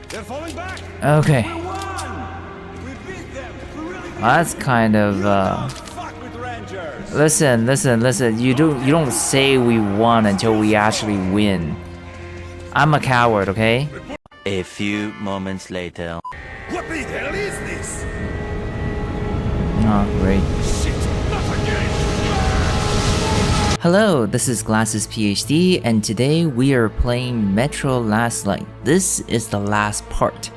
They're falling back. Okay. We won. We beat them. We really did. That's kind of Fuck with Rangers. Listen. You don't say we won until we actually win. I'm a coward, okay? A few moments later. What the hell is this? Oh, great. Shit, not again. Hello, this is Glassesphd, and today we are playing Metro Last Light. This is the last part.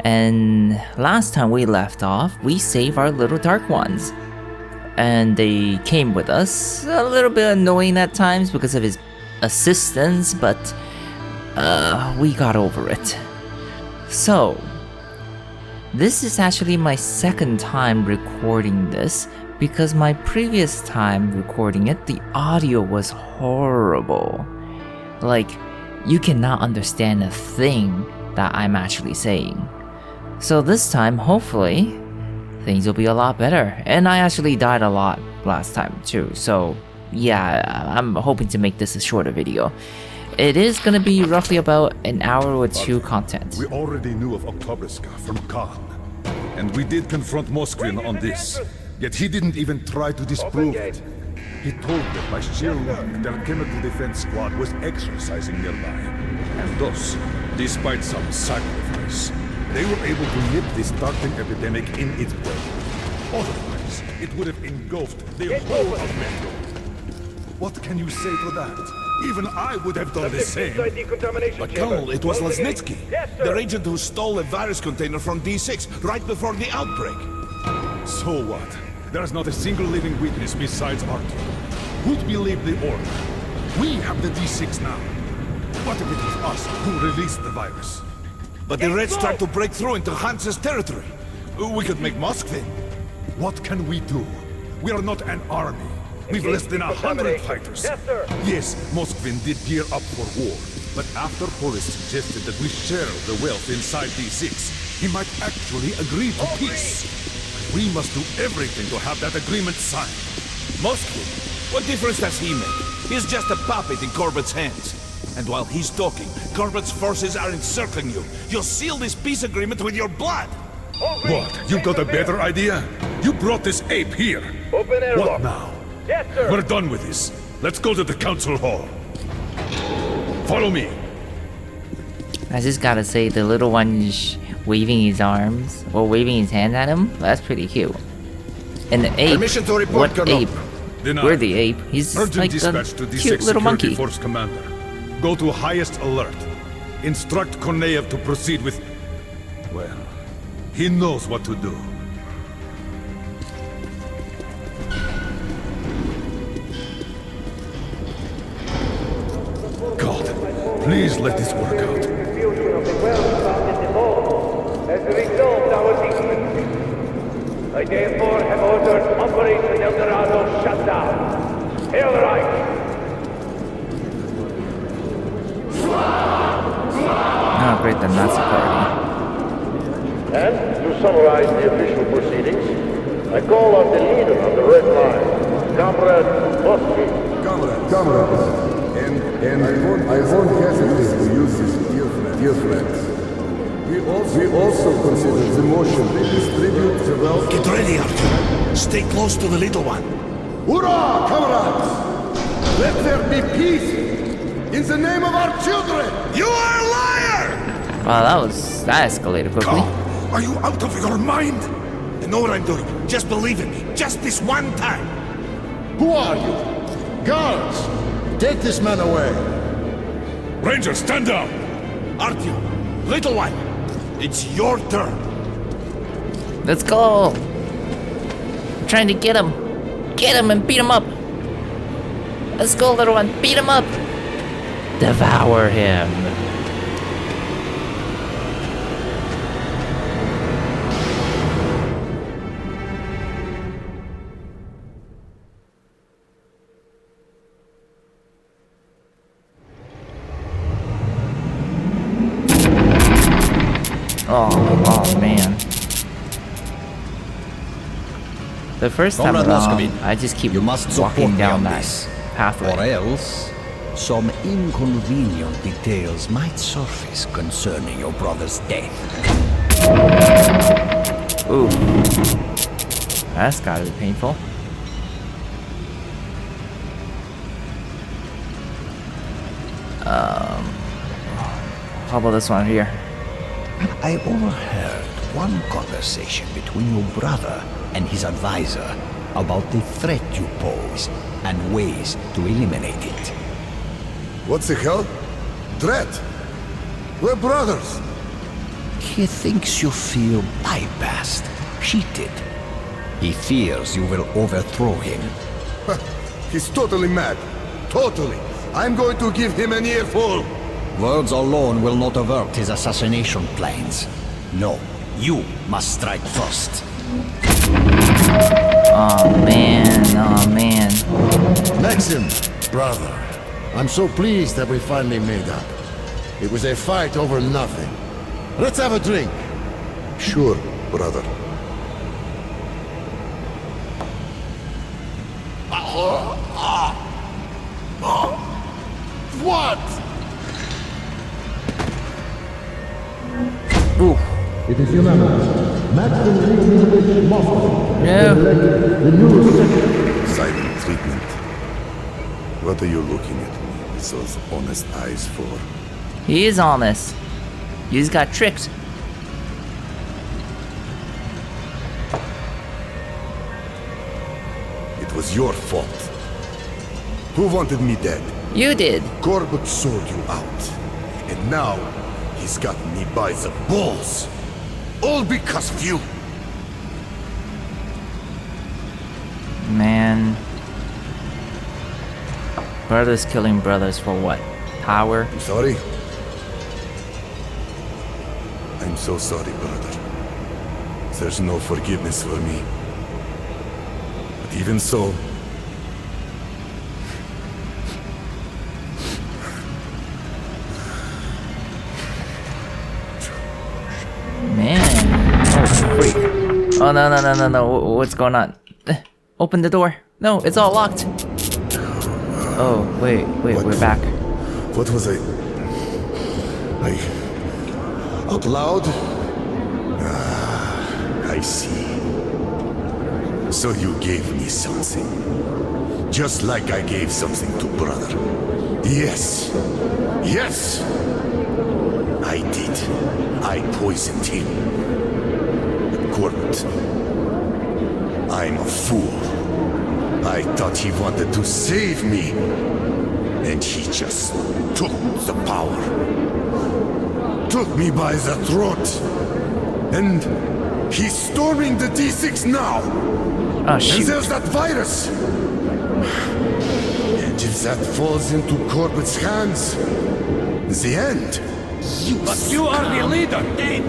And last time we left off, we saved our little dark ones. And they came with us, a little bit annoying at times because of his assistance, but we got over it. So, this is actually my second time recording this because my previous time recording it, the audio was horrible. Like, you cannot understand a thing that I'm actually saying. So this time, hopefully, things will be a lot better. And I actually died a lot last time too, so yeah, I'm hoping to make this a shorter video. It is gonna be roughly about an hour or two content. We already knew of Oktoberska from Khan, and we did confront Moskvin on this, yet he didn't even try to disprove it. He told that by sheer luck, their chemical defense squad was exercising nearby, and thus, despite some sacrifice, they were able to nip the starting epidemic in its bud. Otherwise, it would have engulfed the whole of Metro. What can you say to that? Even I would have done the same. But Colonel, it was Lesnitsky, the agent who stole a virus container from D6 right before the outbreak. So what? There's not a single living witness besides Arthur. Who'd believe the order? We have the D6 now. What if it was us who released the virus? But the Reds tried to break through into Hans's territory. We could make Moskvin. What can we do? We are not an army. We've less than 100 fighters. Yes, Moskvin did gear up for war, but after Polis suggested that we share the wealth inside D6, he might actually agree to peace. We must do everything to have that agreement signed. Moskvin? What difference does he make? He's just a puppet in Corbett's hands. And while he's talking, Corbett's forces are encircling you. You'll seal this peace agreement with your blood. What? You got a better idea? You brought this ape here. What now? Yes, sir. We're done with this. Let's go to the council hall. Follow me. I just gotta say, the little one waving his arms or waving his hand at him, that's pretty cute. And the ape, Permission to report, what Colonel. ape? Denied. We're the ape. He's Urgent like dispatch a to D6 cute little Security monkey. Force Commander. Go to highest alert. Instruct Korneyev to proceed with... Well, he knows what to do. God, please let this work out. As a result, our defense. I therefore have ordered Operation El Dorado shut down. Hail right. Oh great, the Nazi party. And to summarize the official proceedings, I call on the leader of the Red Line, Comrade Moskvin. Comrades, and I won't hesitate to use this, dear friends. We also consider the motion to distribute the wealth... Get ready, Arthur. Stay close to the little one. Hurrah, comrades! Let there be peace in the name of our children! You are a liar! Wow, that escalated quickly. Carl, are you out of your mind? I know what I'm doing. Just believe in me. Just this one time. Who are you? Guards! Take this man away! Ranger, stand down! Artyom, little one, it's your turn. Let's go. I'm trying to get him. Get him and beat him up. Let's go, little one. Beat him up. Devour him. Oh man. The first time Comrade around, Moskvin, I just keep you must support walking me down on that this, pathway. or else some inconvenient details might surface concerning your brother's death. Ooh. That's gotta be painful. How about this one here? I overheard one conversation between your brother and his advisor about the threat you pose and ways to eliminate it. What the hell? Threat? We're brothers. He thinks you feel bypassed, cheated. He fears you will overthrow him. He's totally mad. Totally. I'm going to give him an earful. Words alone will not avert his assassination plans. No, you must strike first. Oh man, oh man. Maxim, brother, I'm so pleased that we finally made up. It was a fight over nothing. Let's have a drink. Sure, brother. What? Ooh. It is unanimous. Maxim Leonidovich Moscow. No. The new silent treatment. What are you looking at me with those honest eyes for? He is honest. You just got tricked. It was your fault. Who wanted me dead? You did. Corbett sold you out. And now, he's got me by the balls. All because of you. Man. Brothers killing brothers for what? Power? I'm sorry. I'm so sorry, brother. There's no forgiveness for me. But even so... Man. Oh, freak. Oh, no. What's going on? Open the door. No, it's all locked. Oh, wait, we're back. What was I... Out loud? Ah, I see. So you gave me something. Just like I gave something to brother. Yes. Yes! I did. I poisoned him. But Corbett... I'm a fool. I thought he wanted to save me. And he just took the power. Took me by the throat. And he's storming the D6 now. Oh, shoot. And there's that virus. And if that falls into Corbett's hands, the end. But you are the leader!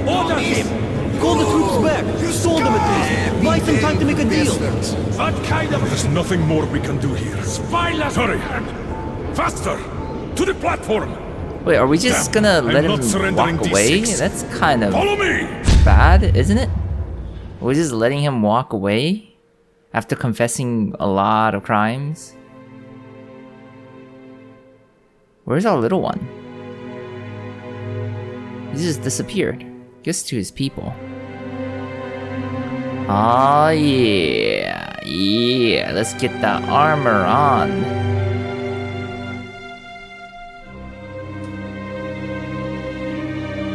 Order him! Call the troops back! Stall them at least! Buy some time to make a deal! What kind of... There's nothing more we can do here. Spyless... Hurry! Faster! To the platform! Wait, are we just Damn, gonna let I'm not him surrendering walk away? D6. That's kind of Follow me! bad, isn't it? We're just letting him walk away after confessing a lot of crimes. Where's our little one? He just disappeared. Guess to his people. Oh yeah, yeah. Let's get that armor on.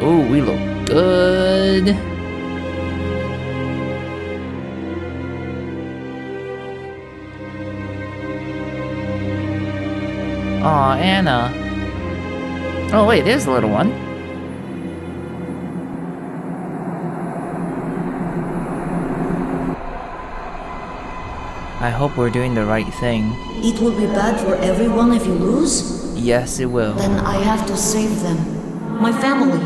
Ooh, we look good. Aw, Anna. Oh wait, there's the little one. I hope we're doing the right thing. It will be bad for everyone if you lose? Yes, it will. Then I have to save them. My family.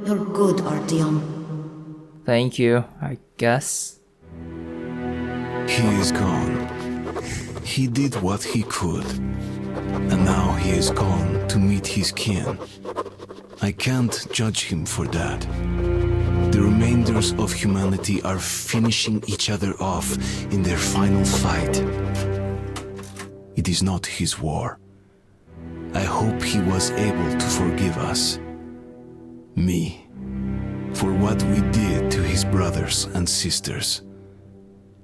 You're good, Artyom. Thank you, I guess. He is gone. He did what he could. And now he is gone to meet his kin. I can't judge him for that. The remainders of humanity are finishing each other off in their final fight. It is not his war. I hope he was able to forgive us. Me. For what we did to his brothers and sisters.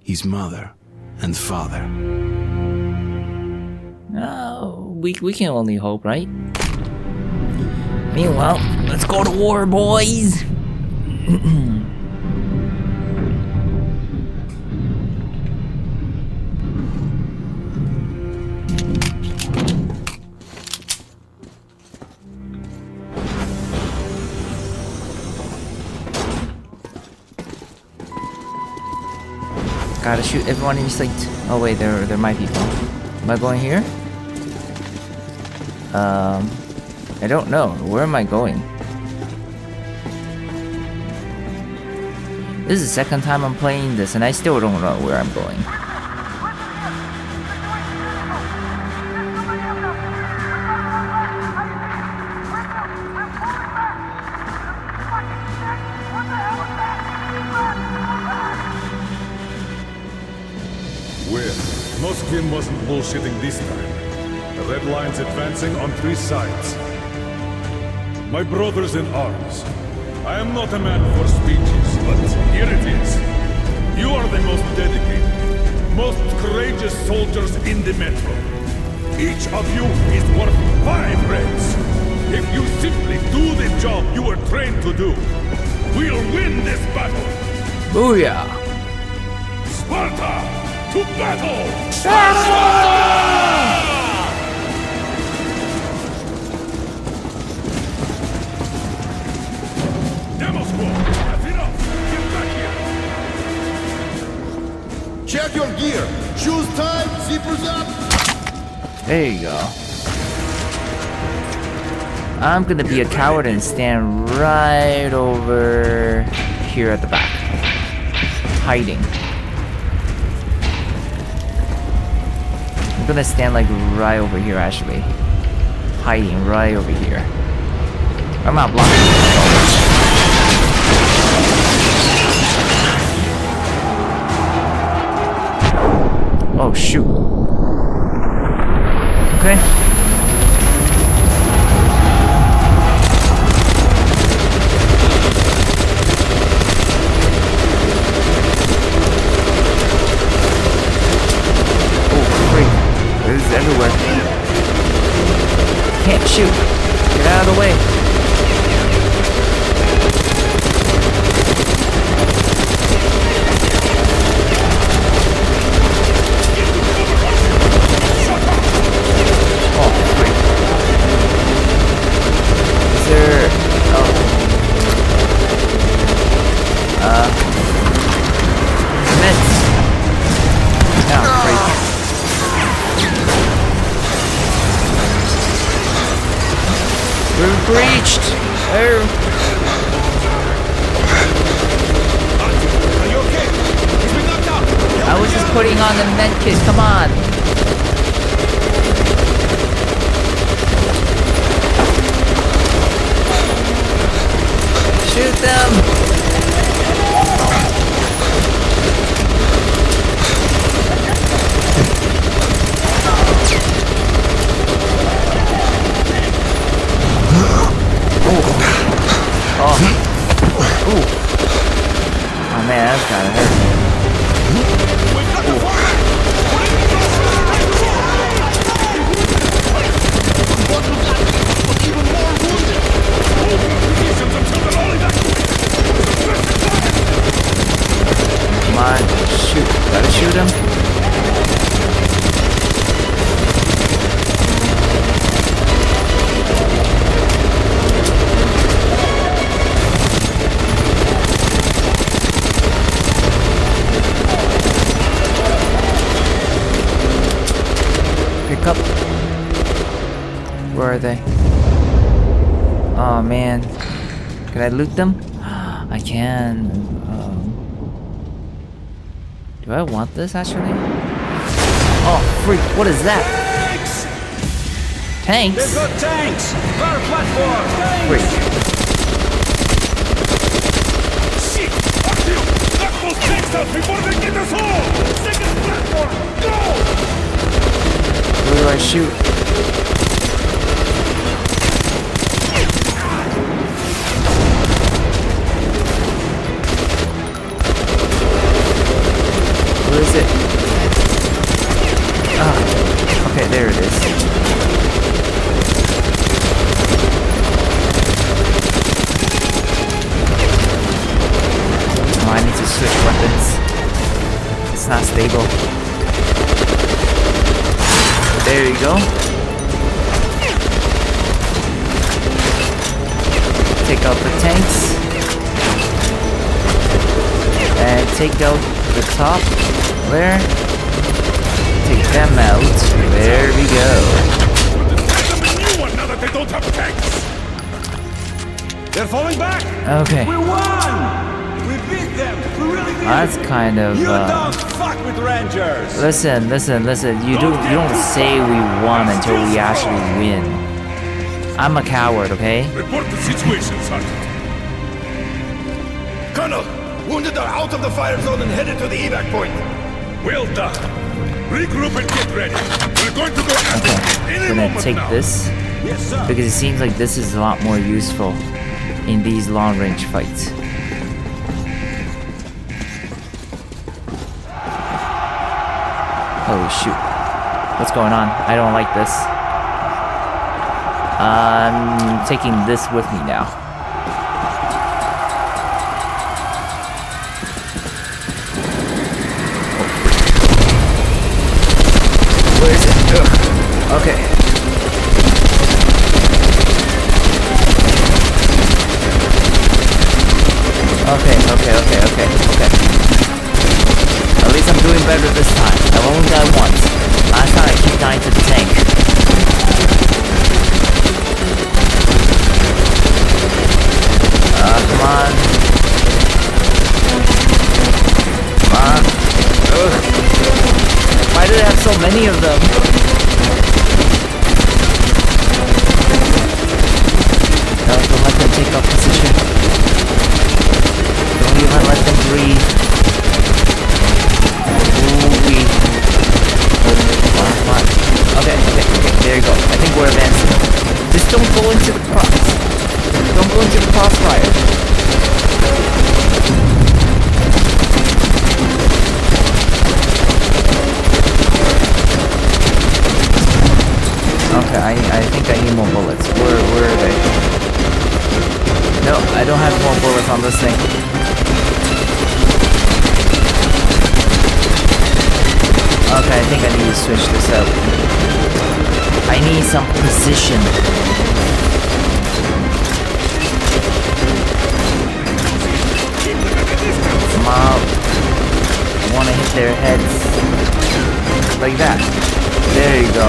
His mother and father. Oh, we can only hope, right? Meanwhile, let's go to war, boys! Gotta shoot everyone in sight. Oh wait, there might be people. Am I going here? I don't know. Where am I going? This is the second time I'm playing this and I still don't know where I'm going. Well, Moskvin wasn't bullshitting this time. The red line's advancing on 3 sides. My brothers in arms, I am not a man for speeches, but here it is. You are the most dedicated, most courageous soldiers in the Metro. Each of you is worth 5 reds. If you simply do the job you were trained to do, we'll win this battle. Booyah! Sparta! To battle! Demo squad! That's enough! Get back here! Check your gear. Shoes tied, zippers up. There you go. I'm gonna be a coward and stand right over here at the back. Hiding. I'm gonna stand like right over here actually. Hiding right over here. I'm not blocking. Oh shoot. Okay. This is everywhere. Can't shoot. Get out of the way. Oh, freak. Is there... Oh. Cement. Oh, freak. We're breached! Oh. Are you okay? He's been knocked out. I was just putting on the medkit, come on! Shoot them! Oh. Ooh. Oh man, that's gotta hurt. Come on, shoot. Gotta shoot him. Pick up. Where are they? Oh man. Can I loot them? I can. Do I want this actually? Oh freak, what is that? Tanks? They've got tanks! Our platform! Tanks! Freak. Shit! Akio! Knock those tanks out before they get us all! Second platform! Go! Where do I shoot? happens. It's not stable. There you go. Take out the tanks. And take out the top. There. Take them out. There we go. A new one now that they don't have tanks. They're falling back. Okay. We won! We beat them! We really did! That's kind of You don't fuck with Rangers! Listen. You don't say we won until we actually win. I'm a coward, okay? Report the situation, Sergeant. Colonel, wounded are out of the fire zone and headed to the evac point. Well done. Regroup and get ready. We're going to go after them any I'm gonna moment take now. this because it seems like this is a lot more useful in these long-range fights. Oh shoot. What's going on? I don't like this. I'm taking this with me now. Where is it? Ugh. Okay. Okay. At least I'm doing better this time. I've only died once. Last time I keep dying to the tank. Come on. Come on. Ugh. Why do they have so many of them? No, don't let them take up position. Don't even let them breathe. Ooh-wee. Come on. Okay, there you go. I think we're advancing. Just don't go into the cross. Don't go into the crossfire. Okay, I think I need more bullets. Where are they? No, I don't have more bullets on this thing. Okay, I think I need to switch this up. I need some precision. Come on. I want to hit their heads. Like that. There you go.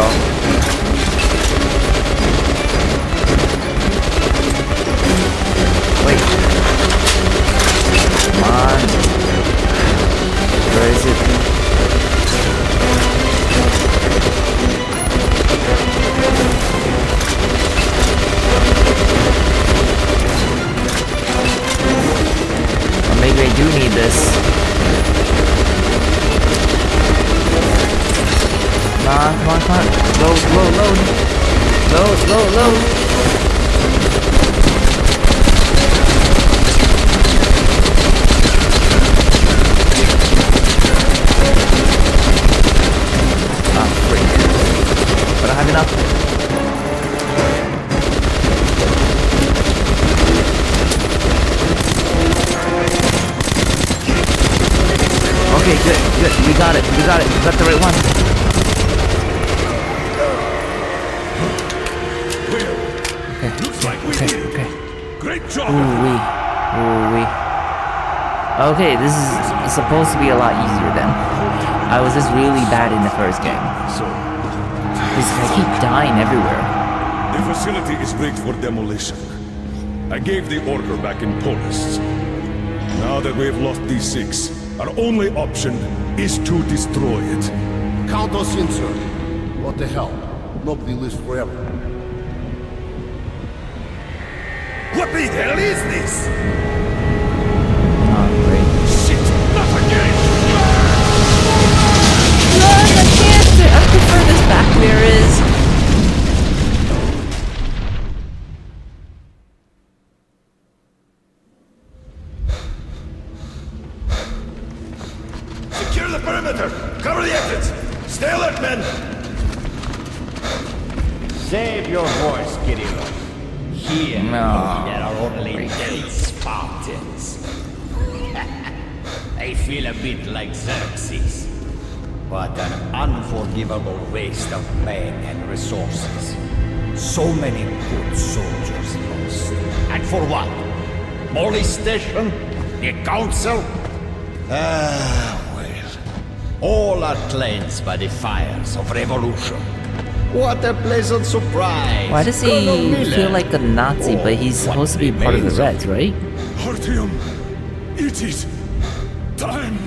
Wait. Come on. Where is it? Or maybe I do need this. Come on. Load. But I have enough. Okay, good. We got it. We got the right one. Okay. Looks like we did it. Okay. Great job. Ooh-wee. Okay, this is supposed to be a lot easier then. I was just really bad in the first game. I keep dying everywhere. The facility is rigged for demolition. I gave the order back in Polis. Now that we have lost these 6, our only option is to destroy it. Count us in, sir. What the hell? Nobody lives forever. What the hell is this? Oh, great. Shit! Not again! Look, I can't. I prefer this back mirrors. Secure the perimeter! Cover the exits! Stay alert, men! Save your voice, Gideon. Here, No. there are only dead Spartans. I I feel a bit like Xerxes. What an unforgivable waste of men and resources. So many good soldiers lost. And for what? Molestation? The council? Well. All are cleansed by the fires of revolution. What a pleasant surprise! Why does he feel like a Nazi, but he's supposed to be part of the Reds, right? Artyom, it is time.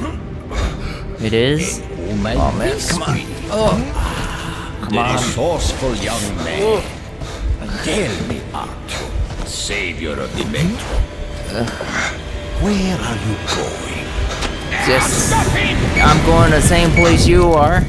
It is? Oh man, Come on. Oh. Come the on. resourceful young man. Tell me, Artyom, savior of the Metro. Where are you going? Just... I'm going the same place you are.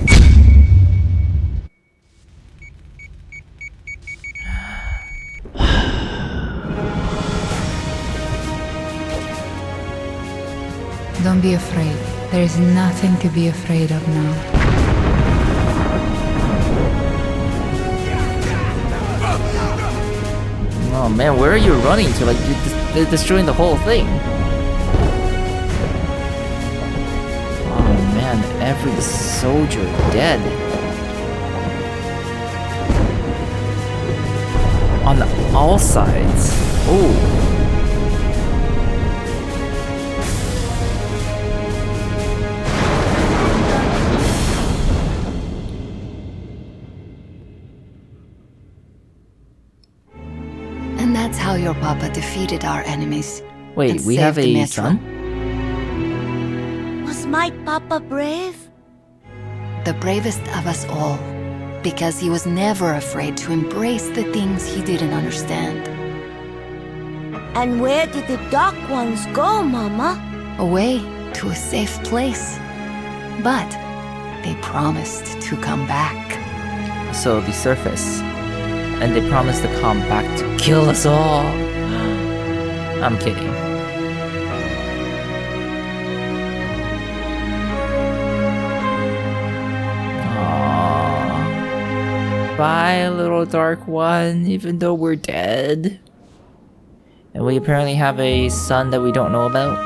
Don't be afraid. There is nothing to be afraid of now. Oh man, where are you running to? Like, they're destroying the whole thing. Oh man, every soldier dead. On all sides. Oh. And that's how your papa defeated our enemies. Wait, we have a son? Was my papa brave? The bravest of us all. Because he was never afraid to embrace the things he didn't understand. And where did the dark ones go, Mama? Away to a safe place. But they promised to come back. So the surface. And they promised to come back to kill us all. I'm kidding. Aww. Bye, little dark one, even though we're dead. And we apparently have a son that we don't know about.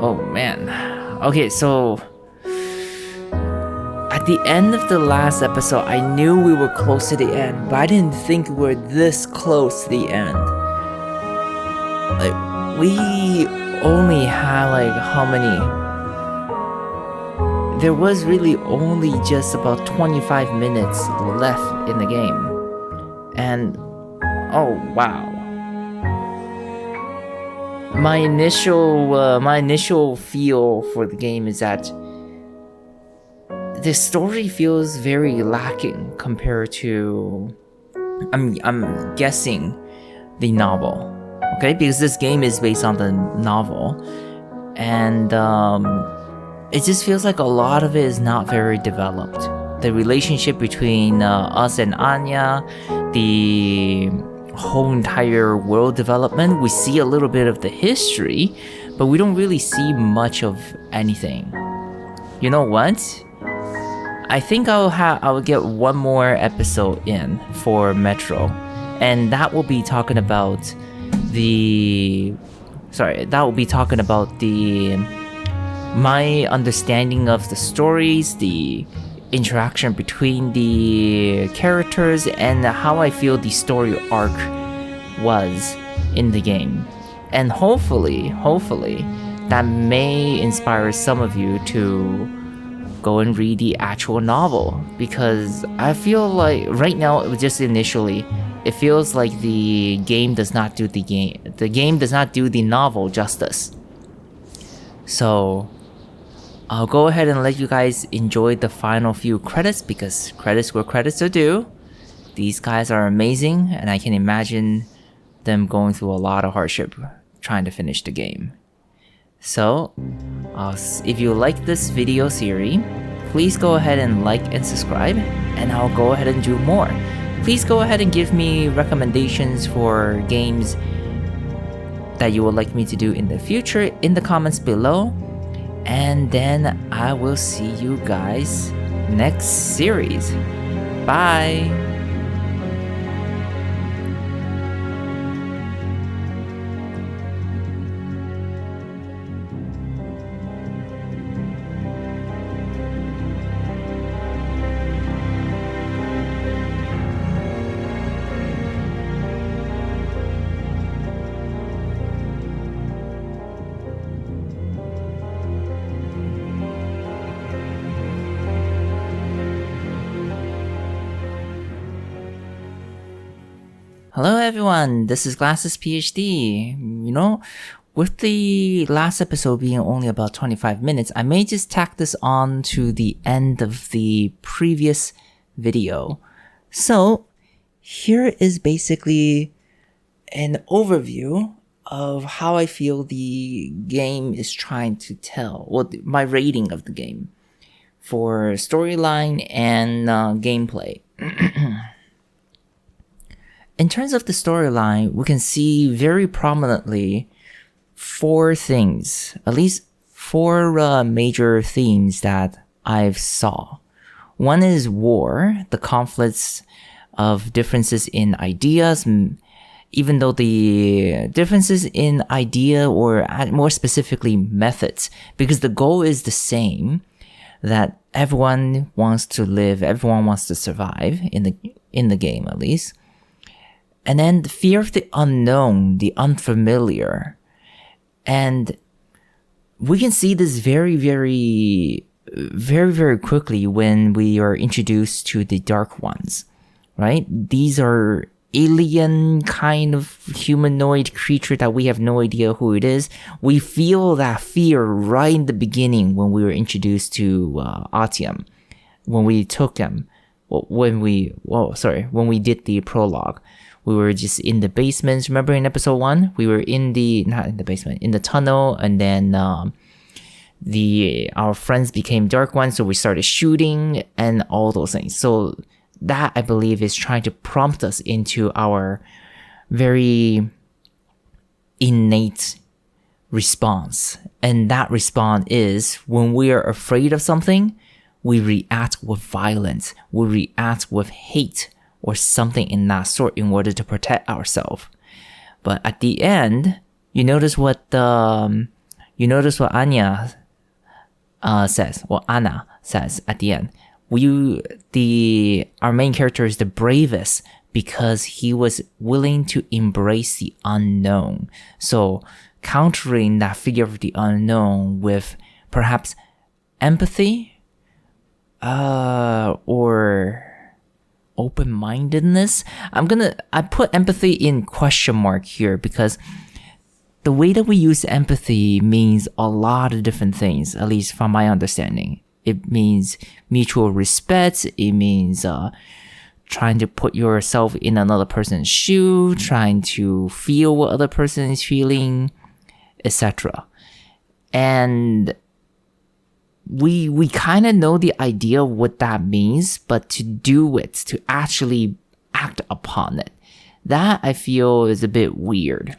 Oh man. Okay, so at the end of the last episode, I knew we were close to the end, but I didn't think we were this close to the end. Like, we only had like how many? There was really only just about 25 minutes left in the game. And oh wow. My initial feel for the game is that the story feels very lacking compared to, I'm guessing, the novel. Okay, because this game is based on the novel, and it just feels like a lot of it is not very developed. The relationship between us and Anya, the whole entire world development, we see a little bit of the history, but we don't really see much of anything. You know what? I think I'll get one more episode in for Metro, and that will be talking about my understanding of the stories, the interaction between the characters, and how I feel the story arc was in the game. And hopefully, that may inspire some of you to go and read the actual novel, because I feel like right now, just initially, it feels like the game does not do the novel justice. So I'll go ahead and let you guys enjoy the final few credits, because credits where credits are due. These guys are amazing, and I can imagine them going through a lot of hardship trying to finish the game. So, if you like this video series, please go ahead and like and subscribe, and I'll go ahead and do more. Please go ahead and give me recommendations for games that you would like me to do in the future in the comments below, and then I will see you guys next series. Bye! Hello everyone, this is Glassesphd. You know, with the last episode being only about 25 minutes, I may just tack this on to the end of the previous video. So, here is basically an overview of how I feel the game is trying to tell, well, my rating of the game for storyline and gameplay. In terms of the storyline, we can see very prominently 4 things, at least 4 major themes that I've saw. One is war, the conflicts of differences in ideas, even though the differences in idea, or more specifically methods, because the goal is the same, that everyone wants to live, everyone wants to survive in the game at least. And then the fear of the unknown, the unfamiliar. And we can see this very quickly when we are introduced to the Dark Ones, right? These are alien kind of humanoid creature that we have no idea who it is. We feel that fear right in the beginning when we were introduced to Atium, when we took him, when we did the prologue. We were just in the basement. Remember in episode 1? We were not in the basement, in the tunnel, and then our friends became Dark Ones, so we started shooting and all those things. So that, I believe, is trying to prompt us into our very innate response. And that response is, when we are afraid of something, we react with violence, we react with hate, or something in that sort in order to protect ourselves. But at the end, you notice what Anya says, or Anna says at the end. Our main character is the bravest because he was willing to embrace the unknown. So countering that fear of the unknown with perhaps empathy, or open-mindedness. I put empathy in question mark here because the way that we use empathy means a lot of different things, at least from my understanding. It means mutual respect. It means trying to put yourself in another person's shoe, trying to feel what other person is feeling, etc. And we kind of know the idea of what that means, but to do it, to actually act upon it, that I feel is a bit weird.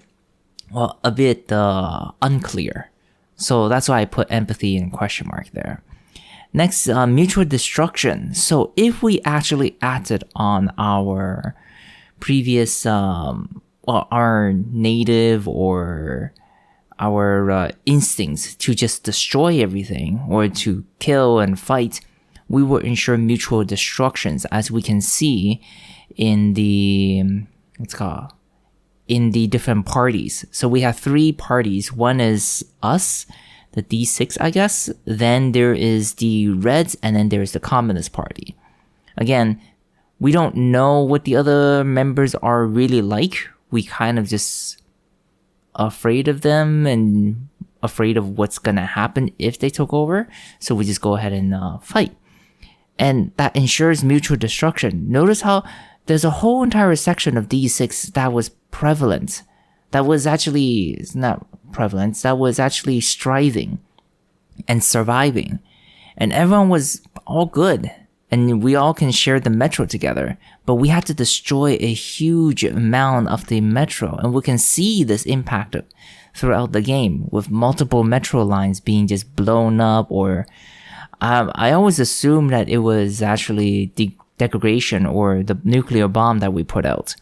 Well, a bit unclear. So that's why I put empathy in question mark there. Next, mutual destruction. So if we actually acted on our previous, our native or our instincts to just destroy everything or to kill and fight, we will ensure mutual destructions, as we can see in the different parties. So we have 3 parties. One is us, the D6, I guess. Then there is the Reds, and then there's the Communist Party. Again, we don't know what the other members are really like. We kind of just afraid of them and afraid of what's gonna happen if they took over, so we just go ahead and fight, and that ensures mutual destruction. Notice how there's a whole entire section of D6 that was prevalent, that was actually striving and surviving, and everyone was all good, and we all can share the metro together. But we had to destroy a huge amount of the metro, and we can see this impact throughout the game with multiple metro lines being just blown up, or I always assumed that it was actually the degradation or the nuclear bomb that we put out.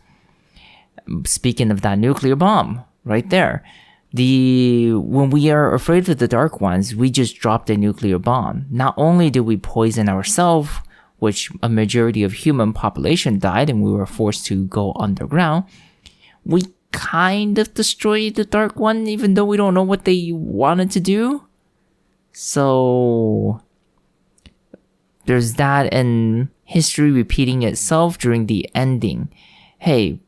Speaking of that nuclear bomb, right there, when we are afraid of the Dark Ones, we just dropped a nuclear bomb. Not only did we poison ourselves, which a majority of human population died and we were forced to go underground, we kind of destroyed the Dark One, even though we don't know what they wanted to do. So there's that, and history repeating itself during the ending. Hey,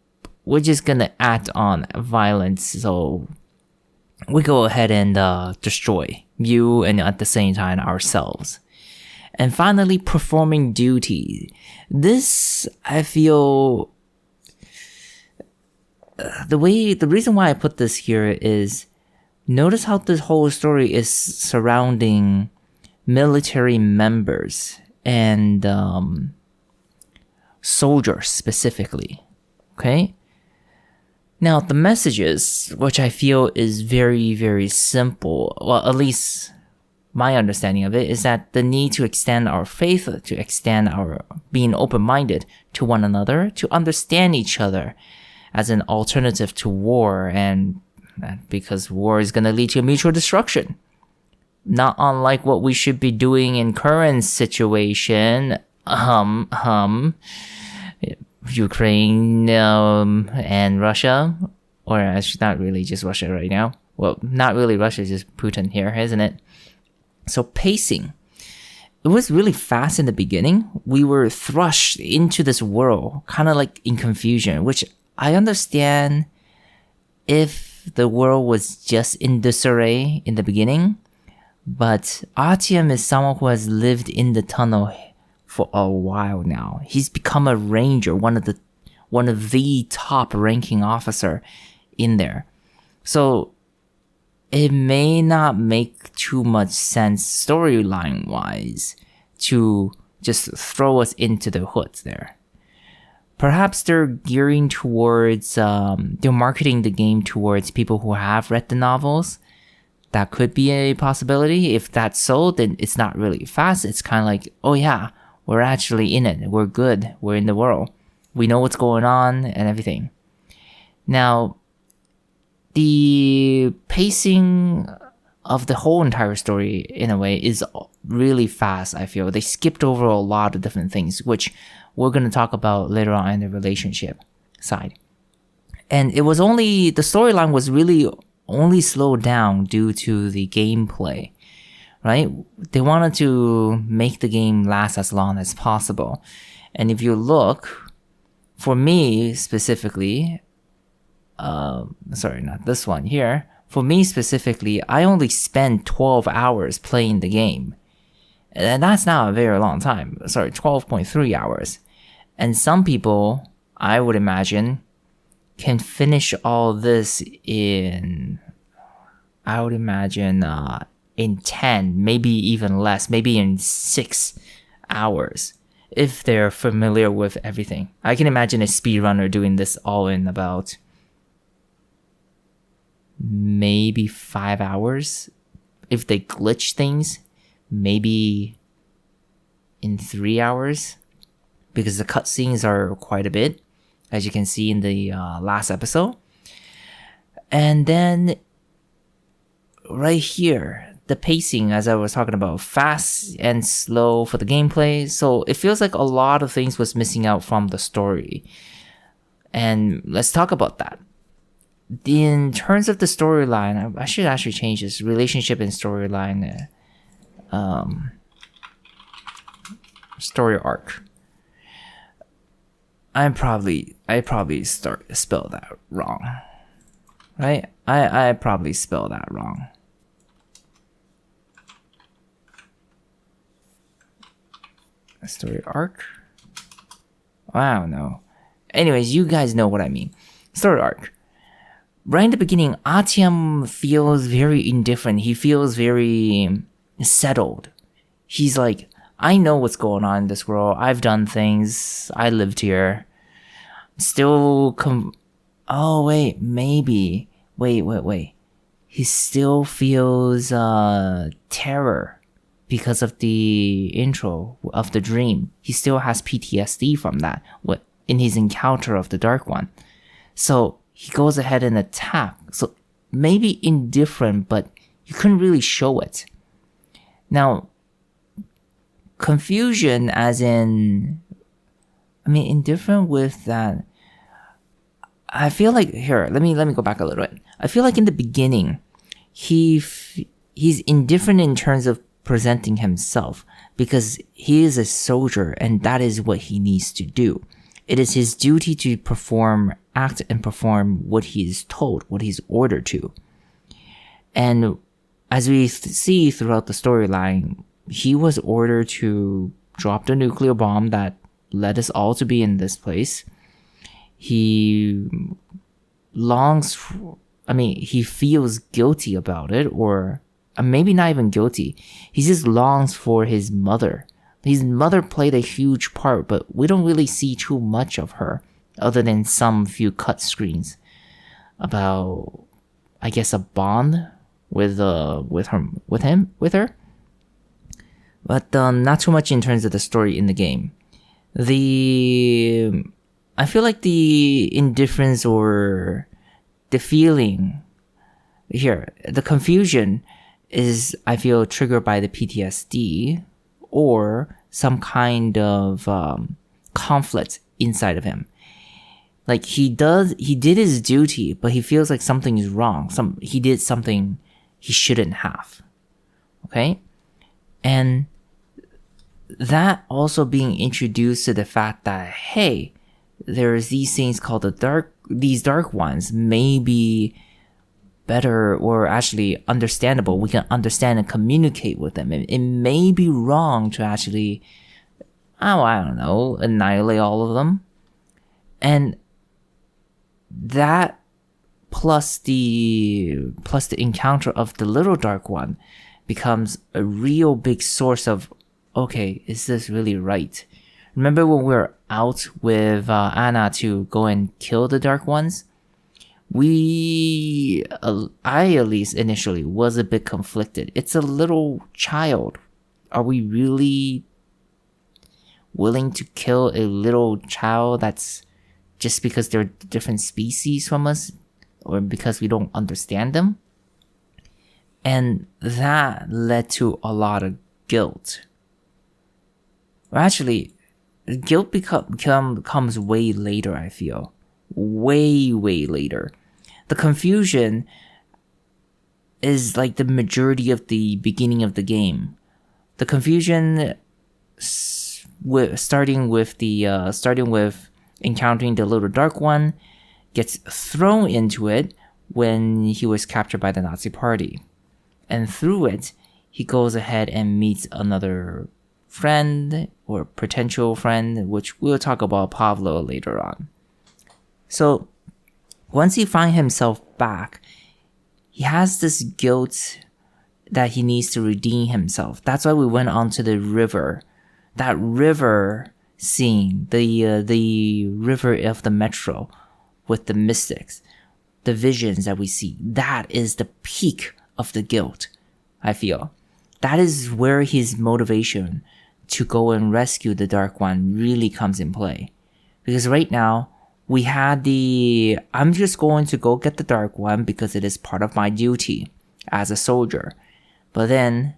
we're just gonna act on violence, so we go ahead and destroy you and at the same time ourselves. And finally, performing duty. This, I feel, the reason why I put this here is, notice how this whole story is surrounding military members and soldiers specifically. Okay? Now, the messages, which I feel is very, very simple, well, at least my understanding of it, is that the need to extend our faith, to extend our being open-minded to one another, to understand each other as an alternative to war, and because war is going to lead to mutual destruction. Not unlike what we should be doing in current situation, Ukraine and Russia, or actually not really just Russia right now. Well, not really Russia, just Putin here, isn't it? So pacing. It was really fast in the beginning. We were thrust into this world, kind of like in confusion, which I understand if the world was just in disarray in the beginning. But Artyom is someone who has lived in the tunnel for a while now. He's become a ranger, one of the top ranking officer in there. So it may not make too much sense storyline wise to just throw us into the hoods there. Perhaps they're gearing towards, they're marketing the game towards people who have read the novels. That could be a possibility. If that's so, then it's not really fast. It's kind of like, oh yeah, we're actually in it. We're good. We're in the world. We know what's going on and everything. Now, the pacing of the whole entire story, in a way, is really fast, I feel. They skipped over a lot of different things, which we're going to talk about later on in the relationship side. And it was only, the storyline was really only slowed down due to the gameplay, right? They wanted to make the game last as long as possible. And if you look, for me specifically, sorry, not this one here. For me specifically, I only spent 12 hours playing the game. And that's not a very long time. Sorry, 12.3 hours. And some people, I would imagine, can finish all this in, I would imagine, in 10, maybe even less, maybe in 6 hours, if they're familiar with everything. I can imagine a speedrunner doing this all in about maybe 5 hours. If they glitch things, maybe in 3 hours, because the cutscenes are quite a bit, as you can see in the last episode. And then right here, the pacing, as I was talking about, fast and slow for the gameplay. So it feels like a lot of things was missing out from the story. And let's talk about that. In terms of the storyline, I should actually change this relationship and storyline, story arc. I probably spelled that wrong, right? I probably spelled that wrong. Story arc? I don't know. Anyways, you guys know what I mean. Story arc. Right in the beginning, Artyom feels very indifferent. He feels very settled. He's like, I know what's going on in this world. I've done things. I lived here. Still oh, wait, maybe. Wait. He still feels terror because of the intro of the dream. He still has PTSD from that in his encounter of the Dark One. So he goes ahead and attack. So maybe indifferent, but you couldn't really show it. Now, confusion as in, indifferent with that. I feel like, here, let me go back a little bit. I feel like in the beginning, he's indifferent in terms of presenting himself because he is a soldier and that is what he needs to do. it is his duty to act and perform what he is told, what he's ordered to. And as we see throughout the storyline, he was ordered to drop the nuclear bomb that led us all to be in this place. He he feels guilty about it, or maybe not even guilty. He just longs for his mother. His mother played a huge part, but we don't really see too much of her, other than some few cut screens about, I guess, a bond with her. But not too much in terms of the story in the game. I feel like the indifference or the feeling here, the confusion is, I feel, triggered by the PTSD or some kind of conflict inside of him. Like he did his duty, but he feels like something is wrong. He did something he shouldn't have. Okay? And that also being introduced to the fact that, hey, there's these things called these dark ones may be better or actually understandable. We can understand and communicate with them. It may be wrong to actually, I don't know, annihilate all of them. And that plus the encounter of the little dark one becomes a real big source of, okay, is this really right? Remember when we were out with Anna to go and kill the dark ones? I at least initially was a bit conflicted. It's a little child. Are we really willing to kill a little child that's just because they're different species from us, or because we don't understand them? And that led to a lot of guilt. Or actually, guilt comes way later, I feel. Way later. The confusion is like the majority of the beginning of the game. The confusion starting with encountering the little dark one gets thrown into it when he was captured by the Nazi party. And through it, he goes ahead and meets another friend or potential friend, which we'll talk about Pablo later on. So once he finds himself back, he has this guilt that he needs to redeem himself. That's why we went on to the river. That river scene, the river of the metro with the mystics, the visions that we see, that is the peak of the guilt, I feel. That is where his motivation to go and rescue the Dark One really comes in play. Because right now, we had I'm just going to go get the Dark One because it is part of my duty as a soldier. But then,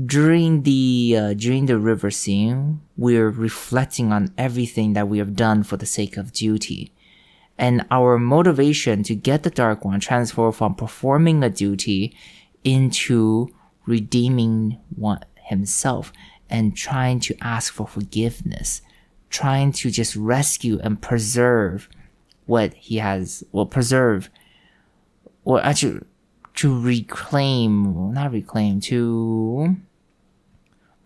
during the river scene, we're reflecting on everything that we have done for the sake of duty. And our motivation to get the Dark One transformed from performing a duty into redeeming himself and trying to ask for forgiveness, trying to just rescue and preserve what he has, to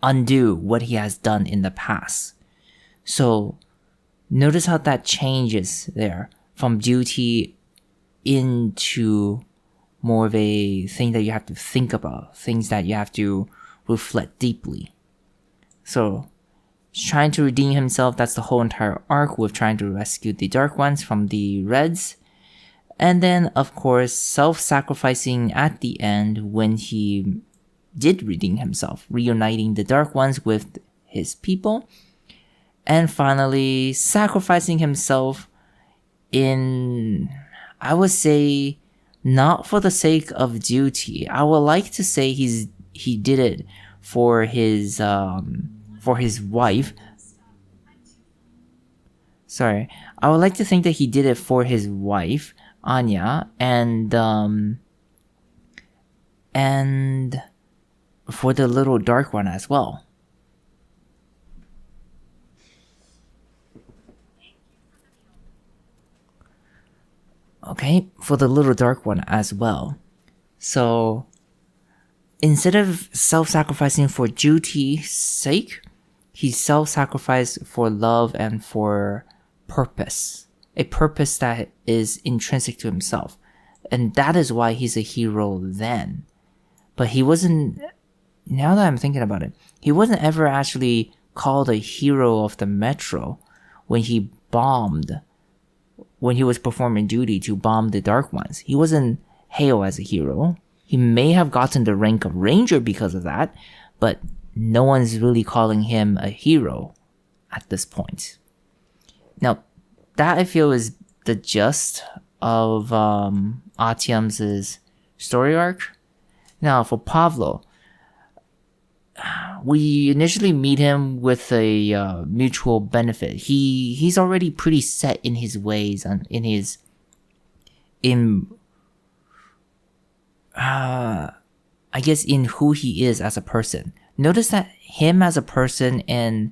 undo what he has done in the past. So notice how that changes there from duty into more of a thing that you have to think about, things that you have to reflect deeply. So trying to redeem himself, that's the whole entire arc with trying to rescue the Dark Ones from the Reds. And then, of course, self-sacrificing at the end when he did redeem himself, reuniting the Dark Ones with his people. And finally, sacrificing himself in, I would say, not for the sake of duty. I would like to say he did it for his wife. Sorry, I would like to think that he did it for his wife, Anya, and for the little Dark One as well. Okay, for the little dark one as well. So instead of self-sacrificing for duty's sake, he self-sacrificed for love and for purpose. A purpose that is intrinsic to himself. And that is why he's a hero then. But he wasn't, now that I'm thinking about it, he wasn't ever actually called a hero of the Metro when he bombed, when he was performing duty to bomb the Dark Ones. He wasn't hailed as a hero. He may have gotten the rank of Ranger because of that, but no one's really calling him a hero at this point. Now, that I feel is the gist of Artyom's story arc. Now, for Pavlo, we initially meet him with a mutual benefit. He's already pretty set in his ways and I guess in who he is as a person. Notice that him as a person and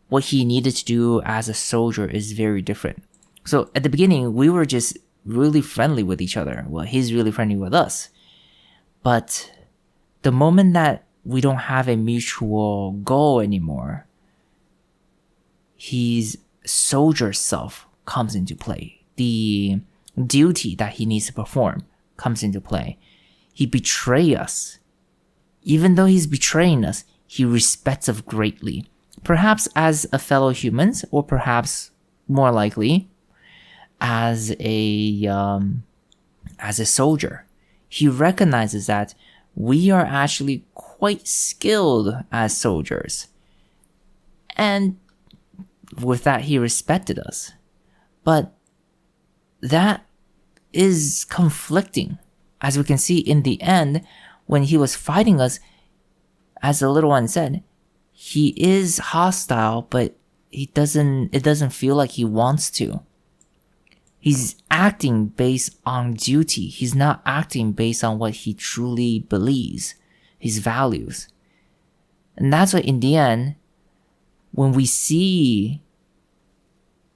what he needed to do as a soldier is very different. So at the beginning, we were just really friendly with each other. Well, he's really friendly with us. But the moment that we don't have a mutual goal anymore, his soldier self comes into play. The duty that he needs to perform comes into play. He betrays us. Even though he's betraying us, he respects us greatly. Perhaps as a fellow humans, or perhaps more likely as a soldier. He recognizes that we are actually quite skilled as soldiers. And with that, he respected us. But that is conflicting. As we can see in the end, when he was fighting us, as the little one said, he is hostile, but it doesn't feel like he wants to. He's acting based on duty. He's not acting based on what he truly believes, his values. And that's why in the end, when we see,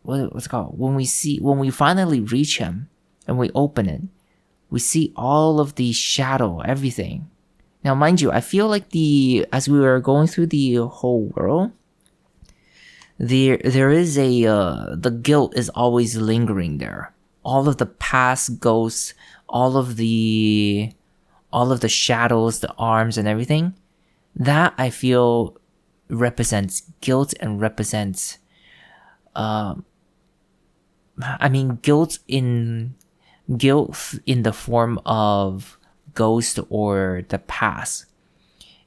what's it called? When we finally reach him and we open it, we see all of the shadow, everything. Now, mind you, I feel like as we were going through the whole world, there is the guilt is always lingering there. All of the past ghosts, all of the shadows, the arms and everything, that I feel represents guilt and represents, guilt in the form of ghost or the past.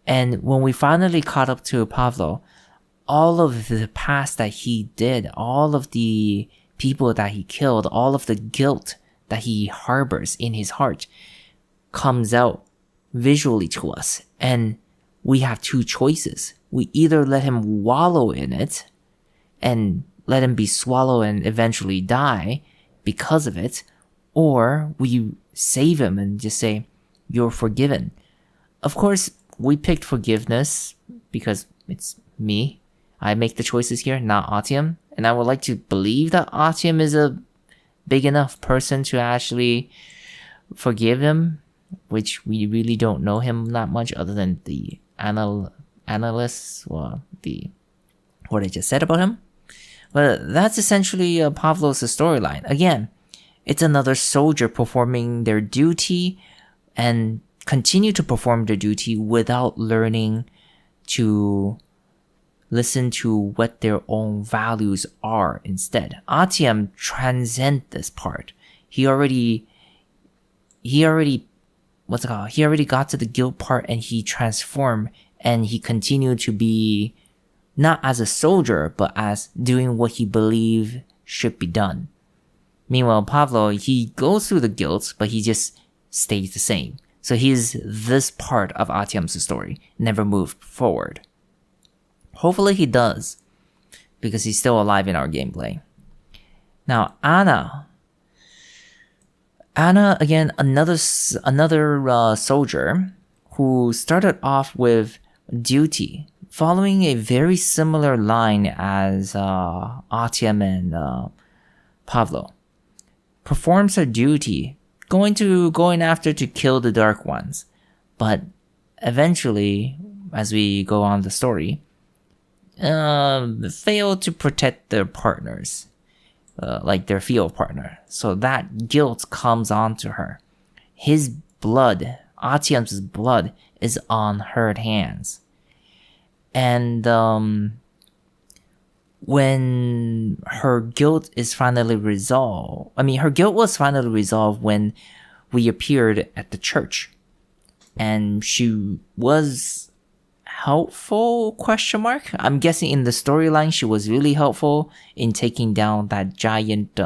And when we finally caught up to Pavlo, all of the past that he did, all of the people that he killed, all of the guilt that he harbors in his heart comes out visually to us. And we have two choices. We either let him wallow in it and let him be swallowed and eventually die because of it, or we save him and just say, "You're forgiven." Of course, we picked forgiveness because it's me. I make the choices here, not Artyom. And I would like to believe that Artyom is a big enough person to actually forgive him, which we really don't know him that much other than the analysts, or what I just said about him. But that's essentially Pavlo's storyline. Again, it's another soldier performing their duty and continue to perform their duty without learning to listen to what their own values are instead. Artyom transcends this part. He already got to the guilt part and he transformed and he continued to be not as a soldier, but as doing what he believed should be done. Meanwhile, Pavlo, he goes through the guilt, but he just stays the same. So he's this part of Artyom's story, never moved forward. Hopefully he does, because he's still alive in our gameplay. Now, Anna, again, another soldier who started off with duty, following a very similar line as Artyom and Pavlo. performs her duty, going after to kill the Dark Ones, but eventually, as we go on the story, fail to protect their partners, like their field partner. So that guilt comes onto her. His blood, Artyom's blood, is on her hands. And when her guilt is finally resolved, her guilt was finally resolved when we appeared at the church. And she was helpful, ? I'm guessing in the storyline she was really helpful in taking down that giant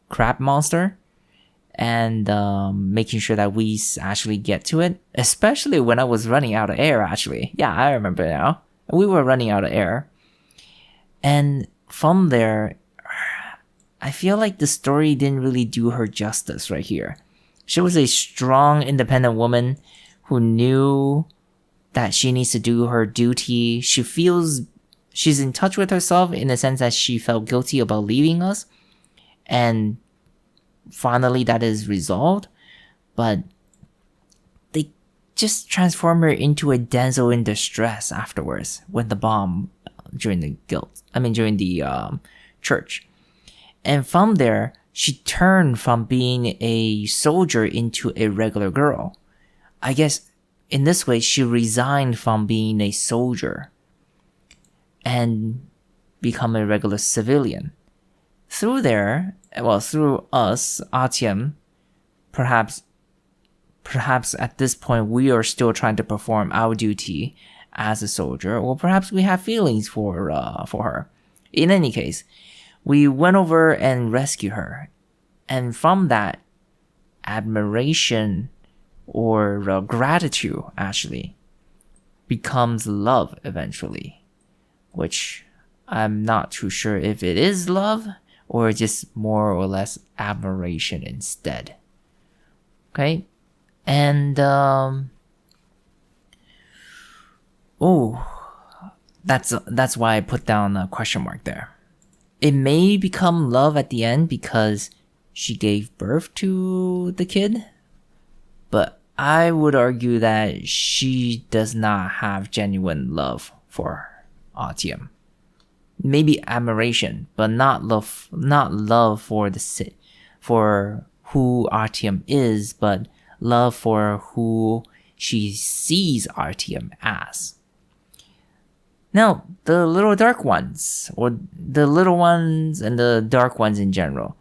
crab monster and making sure that we actually get to it, especially when I was running out of air. Actually, yeah, I remember now, we were running out of air. And from there, I feel like the story didn't really do her justice right here. She was a strong, independent woman who knew that she needs to do her duty. She feels she's in touch with herself in the sense that she felt guilty about leaving us. And finally that is resolved. But they just transform her into a damsel in distress afterwards when the bomb during the church. And from there, she turned from being a soldier into a regular girl. I guess in this way, she resigned from being a soldier and become a regular civilian. Through us, Artyom, perhaps at this point we are still trying to perform our duty as a soldier, or perhaps we have feelings for her. In any case, we went over and rescued her. And from that, admiration or gratitude actually becomes love eventually. Which I'm not too sure if it is love or just more or less admiration instead. Okay? And, that's why I put down a question mark there. It may become love at the end because she gave birth to the kid, but I would argue that she does not have genuine love for Artyom. Maybe admiration, but not love for who Artyom is, but love for who she sees Artyom as. Now, the little dark ones, or the little ones and the dark ones in general,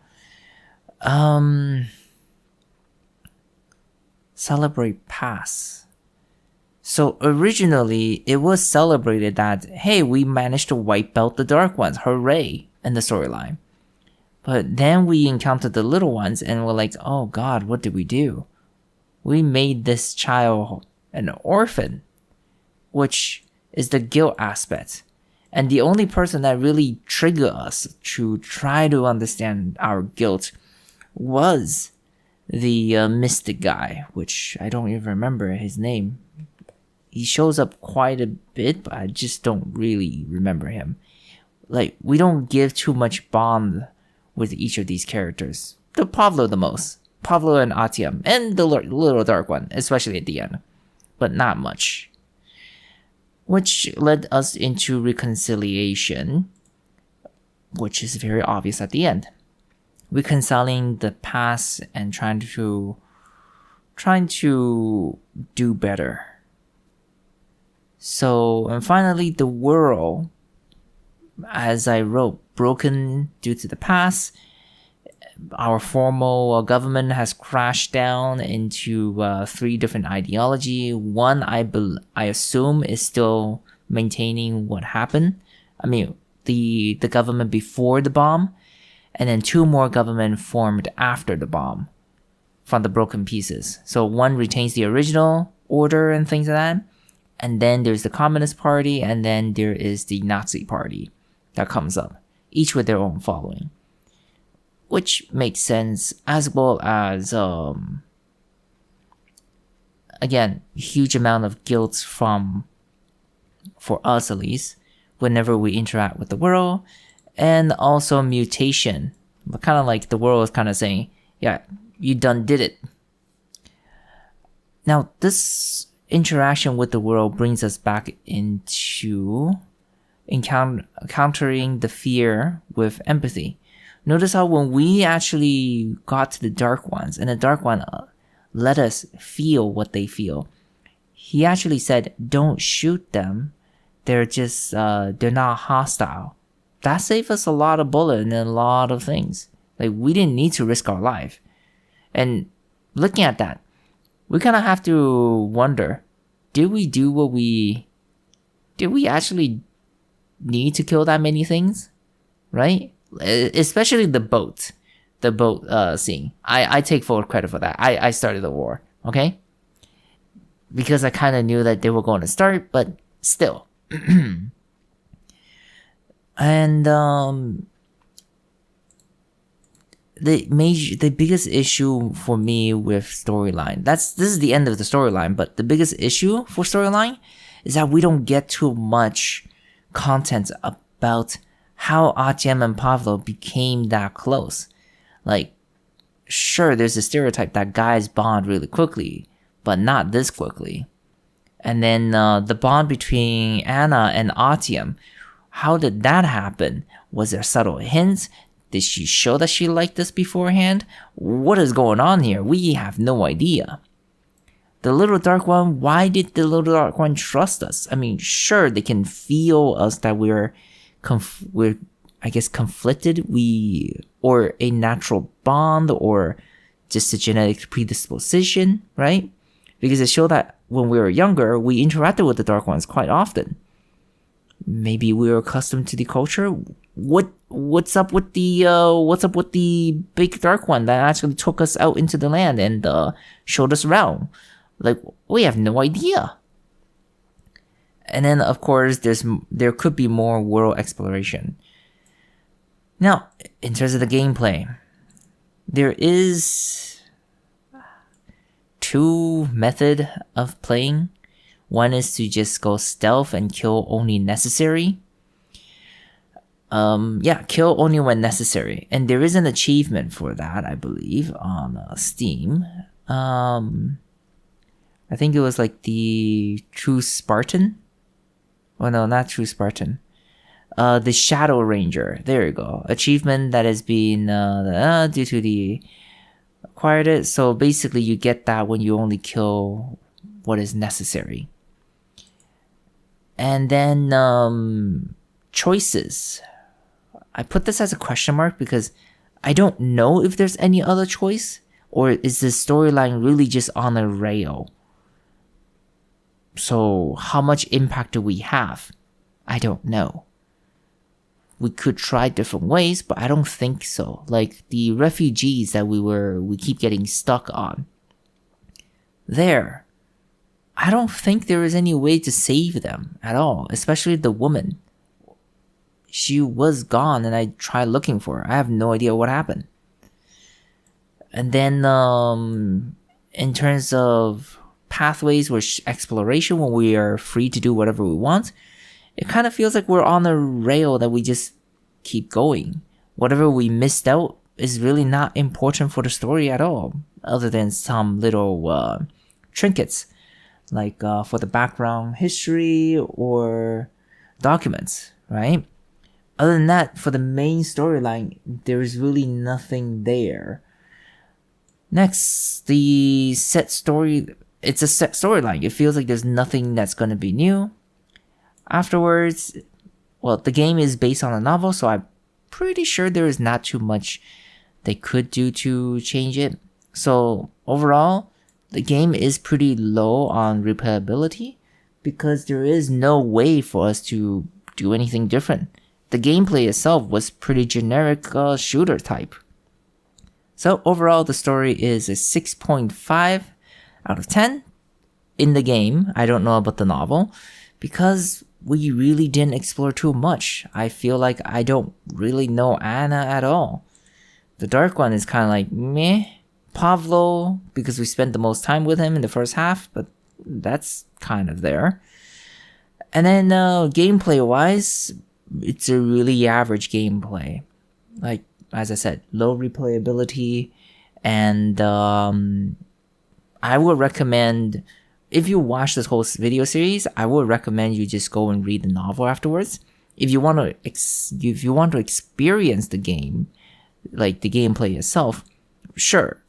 celebrate past. So originally, it was celebrated that, hey, we managed to wipe out the dark ones, hooray, in the storyline. But then we encountered the little ones and we're like, oh god, what did we do? We made this child an orphan, which is the guilt aspect. And the only person that really triggered us to try to understand our guilt was the mystic guy, which I don't even remember his name. He shows up quite a bit, but I just don't really remember him. Like, we don't give too much bond with each of these characters. Pavlo the most. Pavlo and Artyom, and the little dark one, especially at the end. But not much. Which led us into reconciliation, which is very obvious at the end. Reconciling the past and trying to do better. So, and finally, the world, as I wrote, broken due to the past. Our formal government has crashed down into 3 different ideology. One, I assume, is still maintaining what happened. I mean, the government before the bomb, and then 2 more government formed after the bomb from the broken pieces. So one retains the original order and things like that. And then there's the Communist Party, and then there is the Nazi Party that comes up, each with their own following. Which makes sense, as well as, again, huge amount of guilt for us at least, whenever we interact with the world, and also mutation Kind of like the world is kind of saying, yeah, you done did it. Now, this interaction with the world brings us back into encountering the fear with empathy. Notice how when we actually got to the Dark Ones, and the Dark One let us feel what they feel, he actually said, don't shoot them. They're just, they're not hostile. That saved us a lot of bullets and a lot of things. Like, we didn't need to risk our life. And looking at that, we kind of have to wonder, did we actually need to kill that many things? Right? Especially the boat scene. I take full credit for that. I started the war, okay? Because I kind of knew that they were going to start, but still. And the biggest issue for me with storyline, this is the end of the storyline, but the biggest issue for storyline is that we don't get too much content about how Artyom and Pavlo became that close. Like, sure, there's a stereotype that guys bond really quickly, but not this quickly. And then the bond between Anna and Artyom, how did that happen? Was there subtle hints? Did she show that she liked this beforehand? What is going on here? We have no idea. The Little Dark One, why did the Little Dark One trust us? I mean, sure, they can feel us that we're I guess conflicted, or a natural bond, or just a genetic predisposition, right? Because it showed that when we were younger, we interacted with the Dark Ones quite often. Maybe we were accustomed to the culture. What's up with the big Dark One that actually took us out into the land and showed us around? Like, we have no idea. And then, of course, there could be more world exploration. Now, in terms of the gameplay, there is two methods of playing. One is to just go stealth and kill only necessary. Kill only when necessary. And there is an achievement for that, I believe, on Steam. I think it was like the True Spartan. Oh no, not True Spartan. The Shadow Ranger. There you go. Achievement that has been due to the acquired it. So basically you get that when you only kill what is necessary. And then choices. I put this as a question mark because I don't know if there's any other choice, or is this storyline really just on a rail? So how much impact do we have? I don't know. We could try different ways, but I don't think so. Like the refugees that we keep getting stuck on. I don't think there is any way to save them at all, especially the woman. She was gone and I tried looking for her. I have no idea what happened. And then in terms of pathways or exploration, when we are free to do whatever we want, it kind of feels like we're on a rail that we just keep going. Whatever we missed out is really not important for the story at all, other than some little trinkets, like for the background history or documents, right? Other than that, for the main storyline, there is really nothing there. Next, the set story. It's a set storyline. It feels like there's nothing that's going to be new. Afterwards, well, the game is based on a novel, so I'm pretty sure there is not too much they could do to change it. So overall, the game is pretty low on replayability because there is no way for us to do anything different. The gameplay itself was pretty generic shooter type. So overall, the story is a 6.5 out of 10 in the game. I don't know about the novel because we really didn't explore too much. I feel like I don't really know Anna at all. The Dark One is kind of like meh. Pavlo, because we spent the most time with him in the first half, but that's kind of there. And then gameplay wise, it's a really average gameplay. Like, as I said, low replayability, and I would recommend, if you watch this whole video series, I would recommend you just go and read the novel afterwards. If you want to experience the game, like the gameplay itself, sure,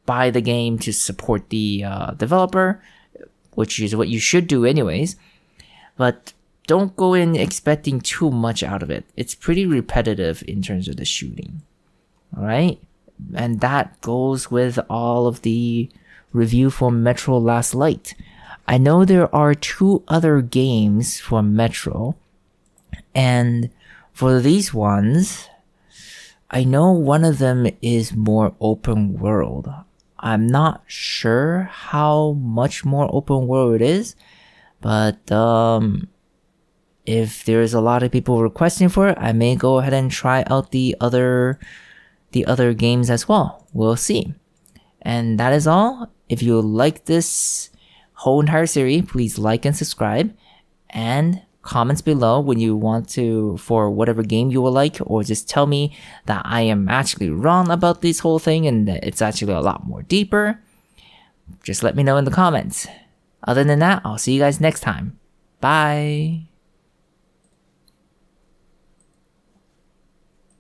buy the game to support the developer, which is what you should do anyways. But don't go in expecting too much out of it. It's pretty repetitive in terms of the shooting. Alright? And that goes with all of the review for Metro Last Light. I know there are 2 other games for Metro, and for these ones, I know one of them is more open world. I'm not sure how much more open world it is, but if there's a lot of people requesting for it, I may go ahead and try out the other games as well. We'll see. And that is all. If you like this whole entire series, please like and subscribe, and comments below when you want to, for whatever game you would like, or just tell me that I am actually wrong about this whole thing and that it's actually a lot more deeper. Just let me know in the comments. Other than that, I'll see you guys next time. Bye.